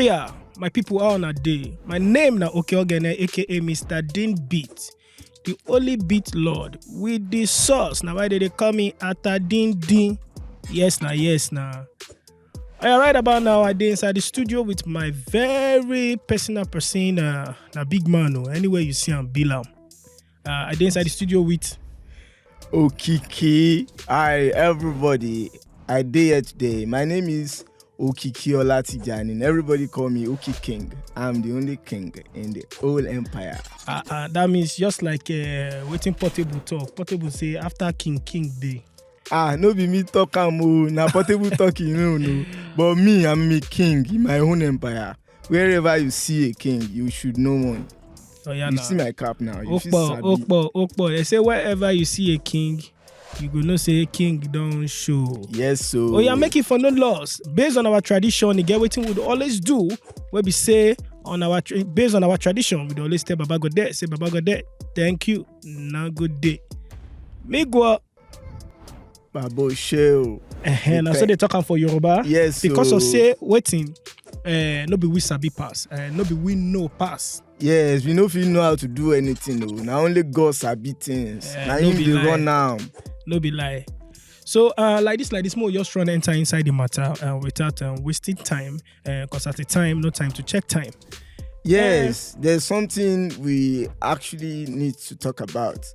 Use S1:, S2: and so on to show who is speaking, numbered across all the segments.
S1: area, my people are on a day. My name na Okeogene, aka Mr. Dean Beat, the only beat lord with the sauce. Now why they call me Ata Dean Dean? Yes na. Right about now, I dey inside the studio with my very personal person, na big man. Anywhere you see him, Bilam. I dey inside the studio with
S2: Okiki. Hi everybody. I dey here today. My name is Okiki Olatijani, and everybody call me Oki King. I'm the only king in the whole empire.
S1: That means just like waiting Portable talk. Portable say after King day.
S2: No be me talk na Portable talking, no. But me, I'm a king in my own empire. Wherever you see a king, you should know one.
S1: Oh, yeah,
S2: you see my cap now.
S1: Okpo. They say wherever you see a king, you go know say king don't show.
S2: Yes, so.
S1: Oh yeah, make it for no loss. Based on our tradition, you get wetin we would always do. Where we say based on our tradition, we always say Baba Godeh, say Baba Godeh. Thank you. Now good day. Migwa.
S2: Babo Sheo.
S1: Now so they talking for Yoruba.
S2: Yes.
S1: Because of say waiting, no be we sabi pass, no be we know pass.
S2: Yes, we know if you know how to do anything. Now only God sabi things. Now him dey run now.
S1: No be lie. So like this, more just run enter inside the matter without wasting time. Because at the time, no time to check time.
S2: Yes, there's something we actually need to talk about.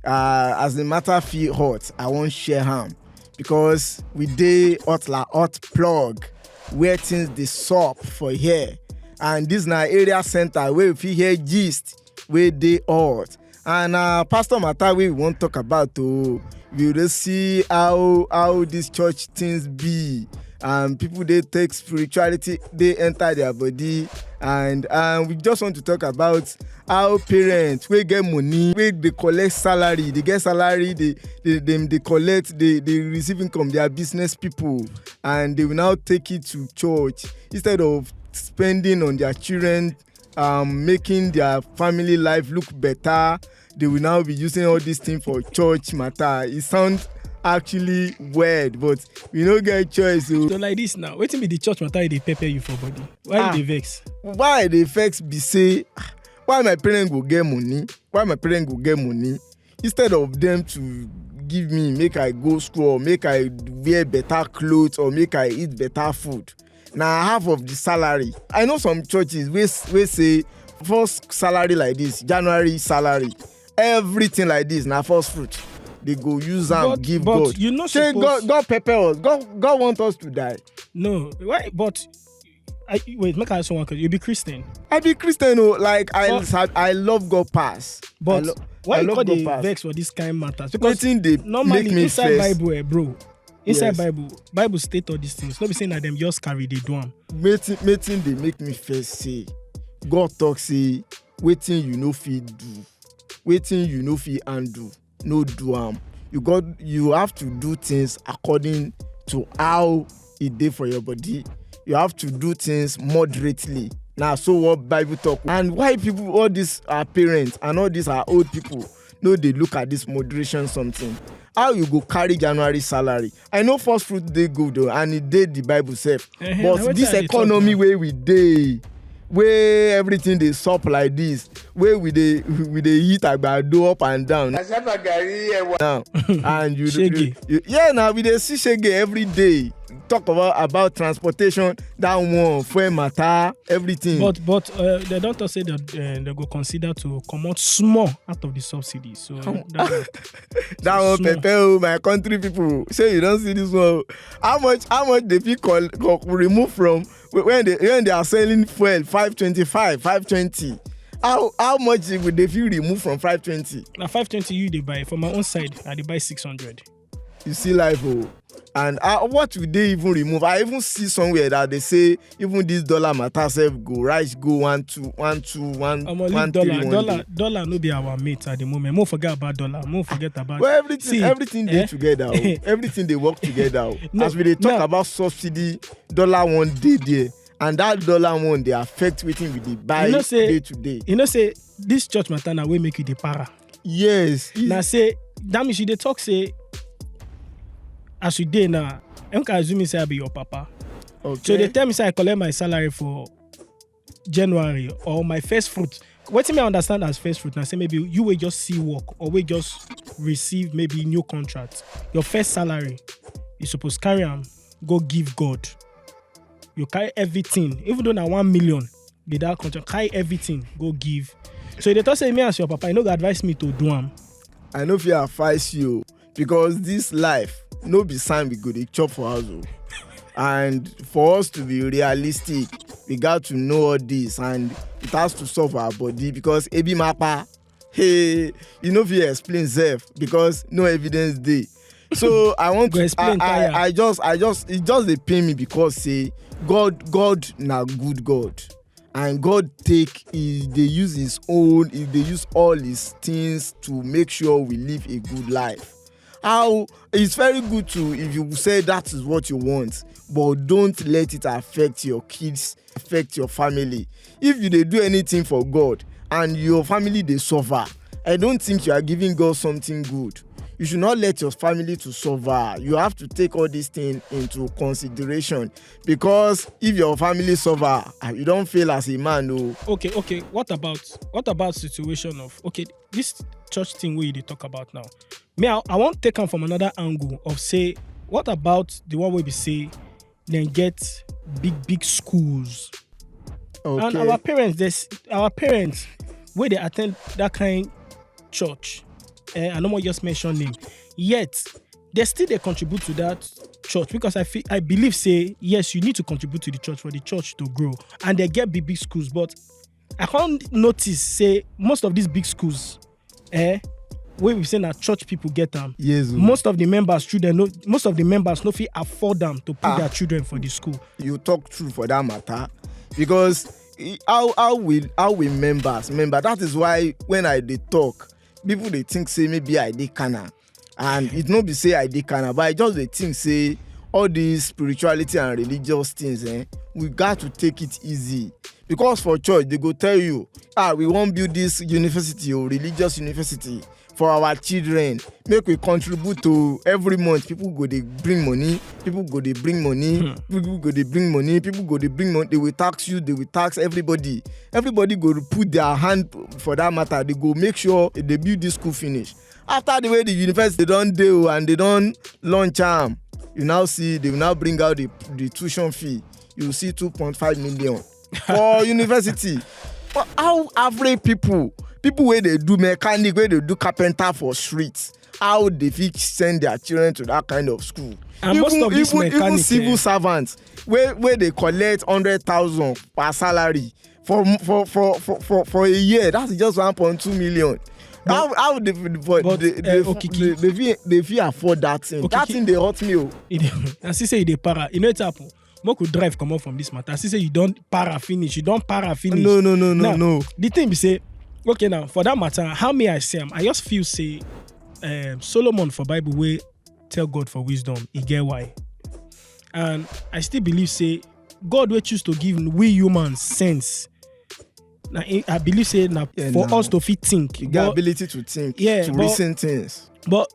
S2: As the matter feel hot, I won't share ham because we dey hot plug where things dey sup for here, and this na area center where we fit hear gist where dey hot. And pastor matter we want talk about we will see how this church things be. People they take spirituality, they enter their body, and we just want to talk about how parents we get money, we they collect salary, they get salary, they collect, they receive income, they are business people, and they will now take it to church instead of spending on their children, making their family life look better. They will now be using all these things for church matter. It sounds actually weird, but we don't get choice.
S1: So like this now, waiting be the church matter they prepare you for body. Why they vex?
S2: Why they vex be say, why my parents go get money? Why my parents go get money? Instead of them to give me, make I go school, or make I wear better clothes, or make I eat better food. Now half of the salary. I know some churches we say first salary like this, January salary, everything like this, now first fruit. They go use and give God.
S1: You know,
S2: say God prepare us. God want us to die.
S1: No, why? But wait, make I ask you one question. You be Christian?
S2: I be Christian. I love God pass.
S1: But why you call the vex for this kind of matters? Because normally
S2: make me
S1: inside
S2: first.
S1: Bible, bro. Inside
S2: Yes.
S1: Bible state all these things. Not be saying that them just carry they do them.
S2: Meeting they make me first say. God talk say, waiting you know fit do, waiting you know fit undo. No do you have to do things according to how it dey for your body. You have to do things moderately. Now so what Bible talk. And why people, all these are parents and all these are old people, no they look at this moderation something. How you go carry January salary? I know first fruit dey good though, and it dey the Bible self. But this economy where we dey, where everything dey sup like this, where we dey eat agbado up and down. Now and now we dey see shege every day. Talk about transportation, that one, fuel matter, everything.
S1: But they don't say that they go consider to come out small out of the subsidy. So
S2: that one prepare my country people. Say you don't see this one. How much they people remove from when they are selling fuel 525, 520. How much would they feel remove from 520?
S1: Now 520 you they buy. From my own side, I they buy 600.
S2: You see life, and what would they even remove? I even see somewhere that they say even this dollar matter self go rice go 1 2 1 2 1 1 3
S1: dollar no be our mate at the moment. More forget about dollar. More forget about.
S2: Well, everything they together. Everything they work together. As we talk about subsidy, dollar one day there, and that dollar one they affect wetin we dey buy day to day.
S1: You know say this church matter na wey make you dey para.
S2: Yes.
S1: Now say that means you dey talk say. As you dey now, I can assume say I be your papa.
S2: Okay.
S1: So they tell me say I collect my salary for January or my first fruit, wetin me understand as first fruit na say maybe you will just see work or we just receive maybe new contract. Your first salary, you suppose carry am go give God. You carry everything, even though na 1 million be that contract, carry everything go give. So they thought say me as your papa, you no go advise me to do am.
S2: I no fit advise you because this life no be sign we go dey chop for house o. And for us to be realistic, we got to know all this and it has to solve our body because ebi mapa, hey, you know fit explain sef because no evidence dey. So I want to I just it just dey pain me because say God na good God. And God they use his own, they use all his things to make sure we live a good life. How it's very good to if you say that is what you want, but don't let it affect your kids, affect your family. If you dey do anything for God and your family dey suffer, I don't think you are giving God something good. You should not let your family to suffer. You have to take all these things into consideration because if your family suffer, you don't feel as a man. No.
S1: Okay. What about situation of this church thing where you talk about now? Me, I want take them from another angle of say, what about the one where we say then get big schools? Okay. And our parents where they attend that kind church. I no more just mention name. Yet they still they contribute to that church because I believe say yes, you need to contribute to the church for the church to grow, and they get big schools. But I can't notice say most of these big schools, where we say that church people get them.
S2: Yes.
S1: Most of the members no fit afford them to put their children for the school.
S2: You talk true for that matter because how we members remember that is why when I dey talk. People they think say maybe I dey kana, and it not be say I dey kana, but I just they think say all these spirituality and religious things, we got to take it easy because for church they go tell you, we won't build this university or religious university for our children. Make we contribute to every month. People go they bring money. People go they bring money. People go they bring money. People go they bring money. They will tax you. They will tax everybody. Everybody go to put their hand for that matter. They go make sure they build this school finish. After the way the university they don't do and they don't launch them, you now see they will now bring out the tuition fee. You will see 2.5 million for university. But how average people where they do mechanic, where they do carpenter for streets, how they fit send their children to that kind of school?
S1: And most of these mechanics,
S2: even civil servants, where they collect 100,000 per salary for a year, that's just 1.2 million. How they feel afford that thing? That thing they hurt me.
S1: And she say they para. You know it's happen. Mo could drive come out from this matter. She say you don't para finish. No. The thing be say. Okay, now for that matter, how may I say I just feel say Solomon for Bible way tell God for wisdom, he get why. And I still believe say God will choose to give we humans sense. Now I believe say for us to fit think.
S2: You get ability to think, to reason things.
S1: But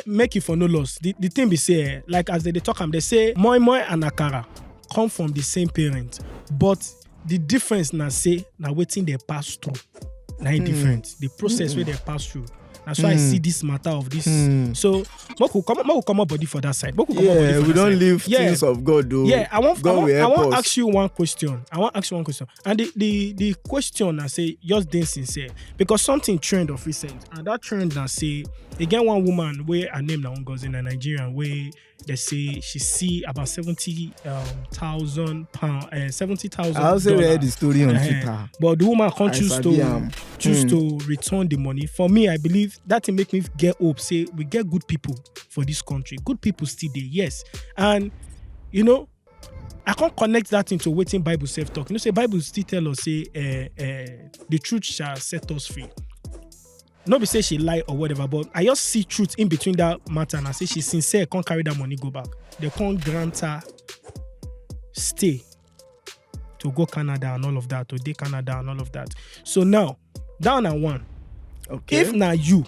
S1: make it for no loss. The thing be say, like as they talk they say moi and akara come from the same parent. But the difference now say now waiting they pass through. Now different. The process where they pass through. That's why I see this matter of this. So, Moku come up body for that side.
S2: We don't leave things of God though.
S1: Yeah, I want to ask you one question. And the question I say just being sincere because something trend of recent and that trend I say again one woman where her name now goes in a Nigerian way. They say she see about 70,000 pounds, 70,000.
S2: I also read the story on Twitter.
S1: But the woman can't choose to return the money. For me, I believe that will make me get hope. Say we get good people for this country. Good people still there, yes. And you know, I can't connect that into waiting Bible self-talk. You know, say Bible still tell us say the truth shall set us free. Not be say she lie or whatever, but I just see truth in between that matter and I say she's sincere, can't carry that money, go back. They can't grant her stay to go Canada and all of that, to day Canada and all of that. So now, down at one. Okay. If now you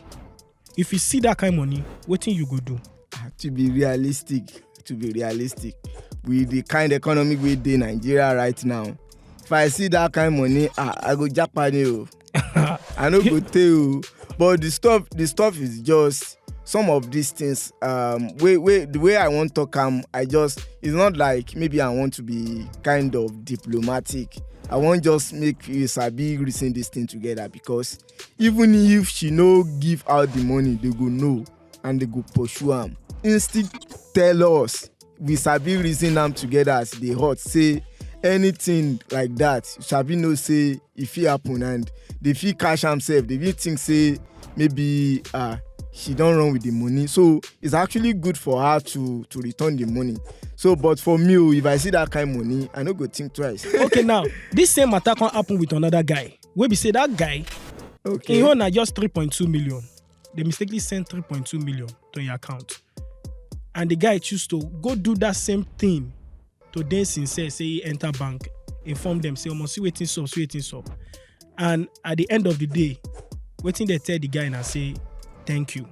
S1: see that kind of money, what thing you go do?
S2: To be realistic, with the kind of economic we dey Nigeria right now, if if I see that kind of money, I go jackpot you. I no go tell. But the stuff is just some of these things. The way I want to come, it's not like maybe I want to be kind of diplomatic. I want just make you sabi reason this thing together, because even if she no give out the money, they go know and they go pursue am. Instead, tell us we sabi reason am together as they hot. Say anything like that, sabi no say if it happen and they feel cash themselves, they will think say maybe she don't run with the money. So it's actually good for her to return the money. So, but for me, if I see that kind of money, I no go think twice.
S1: Okay, now this same matter can happen with another guy. Where we say that guy,
S2: Okay.
S1: he own just 3.2 million. They mistakenly sent 3.2 million to your account, and the guy choose to go do that same thing to then sincere say he enter bank, inform them say almost see waiting sub, and at the end of the day, waiting they tell the guy and say thank you.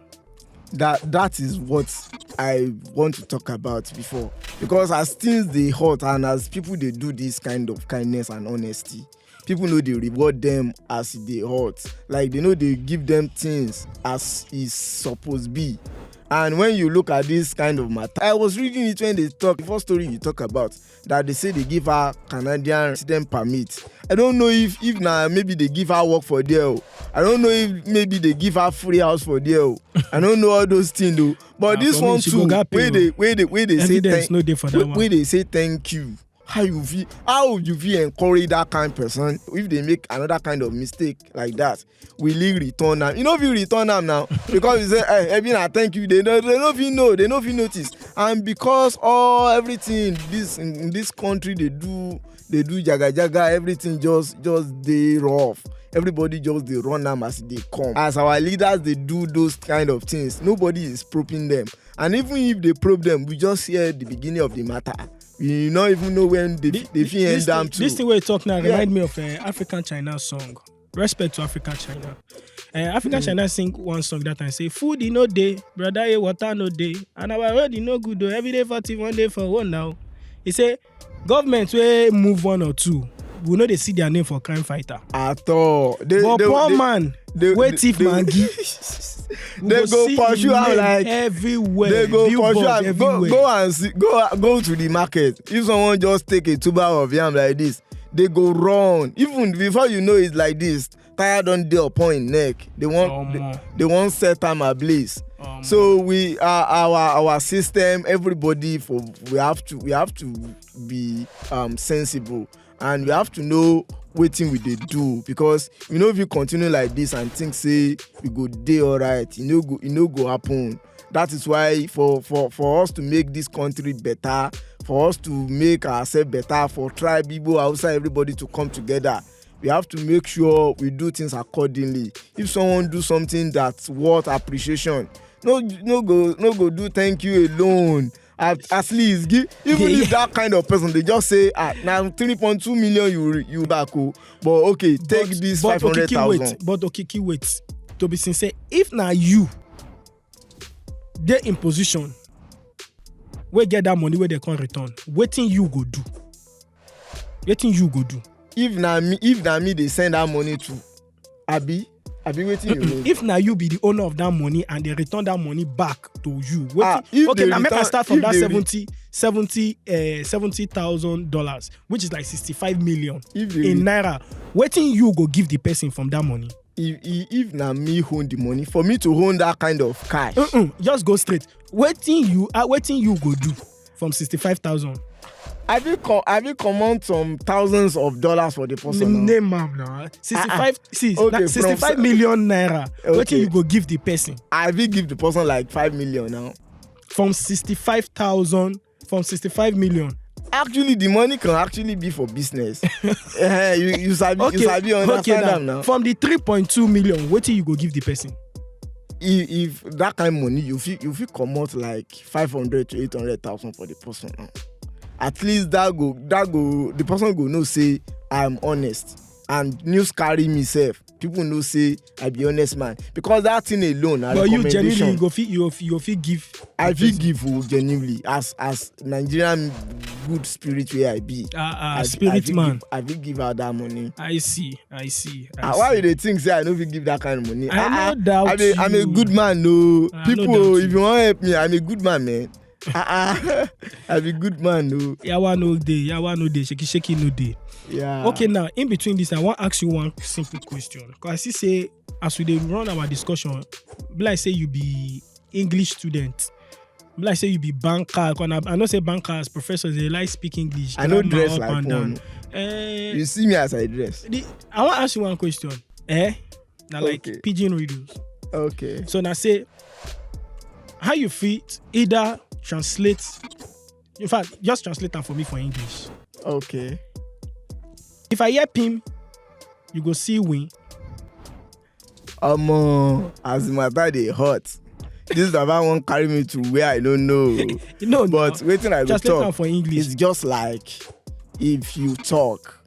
S2: That is what I want to talk about before, because as things they hot and as people they do this kind of kindness and honesty, people know they reward them as they hot. Like they know they give them things as is supposed to be. And when you look at this kind of matter, I was reading it when they talk, the first story you talk about, that they say they give her Canadian resident permit. I don't know if now maybe they give her work for there. I don't know if maybe they give her free house for there. I don't know all those things though. But this one too, where they say they say thank you. How you feel encourage that kind of person if they make another kind of mistake like that? Will he return them? You know if you return them now, because you say, hey, I thank you, they don't feel notice. And because everything in this country they do jaga, everything just they rough. Everybody just they run them as they come. As our leaders they do those kind of things, nobody is probing them. And even if they probe them, we just hear the beginning of the matter. You don't even know when they feel end them too.
S1: This thing we're talking now remind me of African China song. Respect to African China. African China sing one song that time say, food no day, brother, water no day, and our road no good though. Every day 41 day for one now. He say, government will move one or two. We know they see their name for crime fighter.
S2: At all.
S1: Poor man, wait if Maggie.
S2: They go pursue am like
S1: everywhere.
S2: They go pursue am.
S1: Everywhere.
S2: Go and see, go to the market. If someone just take a tuber of yam like this, they go run. Even before you know it's like this, tire don dey upon him neck. They want set am ablaze. So we our system, everybody we have to be sensible, and we have to know wetin we dey do, because you know if you continue like this and think say we go dey alright, e no go happen. That is why for us to make this country better, for us to make ourselves better, for tribe, Igbo, Hausa, everybody to come together, we have to make sure we do things accordingly. If someone do something that's worth appreciation, no go do thank you alone. At least if that kind of person, they just say now 3.2 million you back, but okay, take this 500,000.
S1: But wait. To be sincere, if now you they in position where get that money where they can't return, waiting you go do.
S2: If na me they send that money to Abi waiting you mean?
S1: If now you be the owner of that money and they return that money back to you, okay, now make I start from that $70,000, which is like 65 million in naira. Waiting you go give the person from that money.
S2: If na me own the money, for me to own that kind of cash,
S1: just go straight. Waiting you go do from 65,000.
S2: Have you come some thousands of dollars for the person?
S1: Name am now. 65 million naira.
S2: Okay.
S1: What you go give the person?
S2: I will give the person like 5 million now.
S1: From 65 million.
S2: Actually, the money can actually be for business. you sabi understand them now.
S1: From the 3.2 million, what you go give the person?
S2: If that kind of money, you feel come out like 500 to 800,000 for the person now. At least that go the person go know say I'm honest. and news carry me sef, people know say I be honest man, because that thing alone na
S1: but you genuinely
S2: recommendation.
S1: you go fit give.
S2: I fit give genuinely as Nigerian good spirit wey I be.
S1: Spirit man.
S2: I fit give out that money.
S1: I see.
S2: Why you dey think say I no fit give that kind of money?
S1: I no doubt
S2: I'm a
S1: you.
S2: good man, no.
S1: I no
S2: People,
S1: doubt
S2: if you wan help me, I'm a good man, man. I be good man, no.
S1: Yawa no dey, shaky no dey.
S2: Yeah.
S1: Okay, now in between this, I wan ask you one simple question. Because I see say as we dey run our discussion, be like say you be English student. Be like say you be banker. I know say bankers, professors, they like speak English.
S2: I no dress
S1: up
S2: like
S1: and down.
S2: one. You see me as I dress.
S1: I wan ask you one question. Now like
S2: Okay.
S1: pidgin riddles.
S2: Okay.
S1: So now say how you fit either translate. In fact, just translate them for me for English.
S2: Okay.
S1: If I hear Pim, you go see win.
S2: As the matter dey hot. This baba wan carry me to where I don't know.
S1: No,
S2: But wetin I go
S1: translate them
S2: talk,
S1: for English.
S2: it's just like if you talk,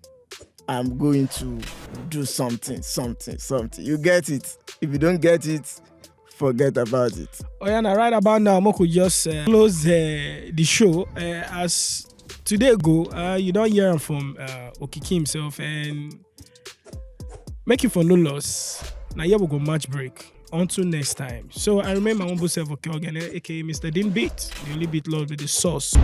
S2: I'm going to do something. You get it. If you don't get it, forget about it.
S1: Oh yeah, now right about now, Moko just close the show. As today go, you don't hear from Okiki himself, and make it for no loss. Now here we go match break. Until next time. So I remember my humble self, Okeogene, aka Mr. Dean Beat, the only beat lord with the sauce.